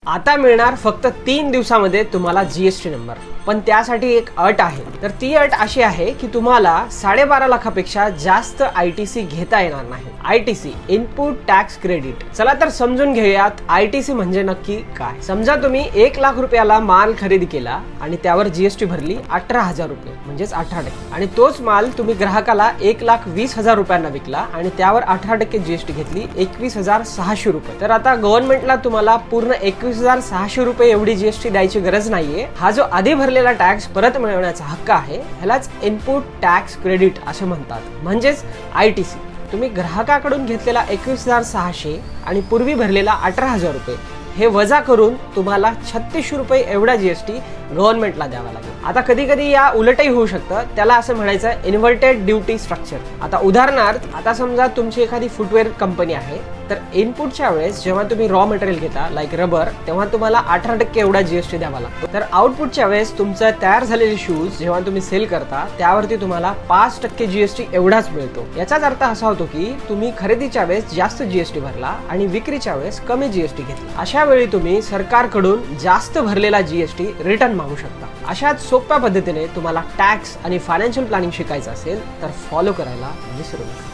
आता मिळणार फक्त 3 दिवसामध्ये तुम्हाला जीएसटी नंबर, पण त्यासाठी एक अट आहे. तर ती अट अशी आहे की तुम्हाला 12.5 लाखापेक्षा जास्त आयटीसी घेता येणार नाही. ITC input tax credit. चला तर समजून घेऊयात आयटीसी म्हणजे नक्की काय. समजा तुम्ही 1 लाख रुपयाला माल खरेदी केला आणि त्यावर जीएसटी भरली 18,000 रुपये म्हणजेच 18%, आणि तोच माल तुम्ही ग्राहकाला 1,20,000 रुपयांना विकला आणि त्यावर 18% जीएसटी घेतली 21,600 रुपये. तर आता गव्हर्नमेंटला तुम्हाला पूर्ण 21,600 रुपये एवढी जीएसटी द्यायची गरज नाहीये. हा जो आधी भरलेला टॅक्स परत मिळवण्याचा हक्क आहे, ह्यालाच इनपुट टॅक्स क्रेडिट असे म्हणतात, म्हणजेच आयटीसी. तुम्ही ग्राहकाकडून घेतलेला 21,600 आणि पूर्वी भरलेला 18,000 रुपये हे वजा करून तुम्हाला 3600 रुपये एवढा जीएसटी गव्हर्नमेंटला द्यावा लागेल. आता कधी कधी या उलटही होऊ शकतं, त्याला असं म्हणायचं इन्व्हर्टेड ड्युटी स्ट्रक्चर. आता उदाहरणार्थ, आता समजा तुमची एखादी फुटवेअर कंपनी आहे, तर इनपुटच्या वेळेस जेव्हा तुम्ही रॉ मटेरियल घेता लाईक रबर, तेव्हा तुम्हाला 18% एवढा जीएसटी द्यावा लागतो. तर आउटपुटच्या वेळेस तुमचं तयार झालेले शूज जेव्हा तुम्ही सेल करता त्यावरती तुम्हाला 5% जीएसटी एवढाच मिळतो. याचाच अर्थ असा होतो की तुम्ही खरेदीच्या वेळेस जास्त जीएसटी भरला आणि विक्रीच्या वेळेस कमी जीएसटी घेतला. अशा वेळी तुम्ही सरकारकडून जास्त भरलेला जीएसटी रिटर्न मागू शकता. अशाच सोप्या पद्धतीने तुम्हाला टॅक्स आणि फायनान्शियल प्लॅनिंग शिकायचं असेल तर फॉलो करायला विसरू नका.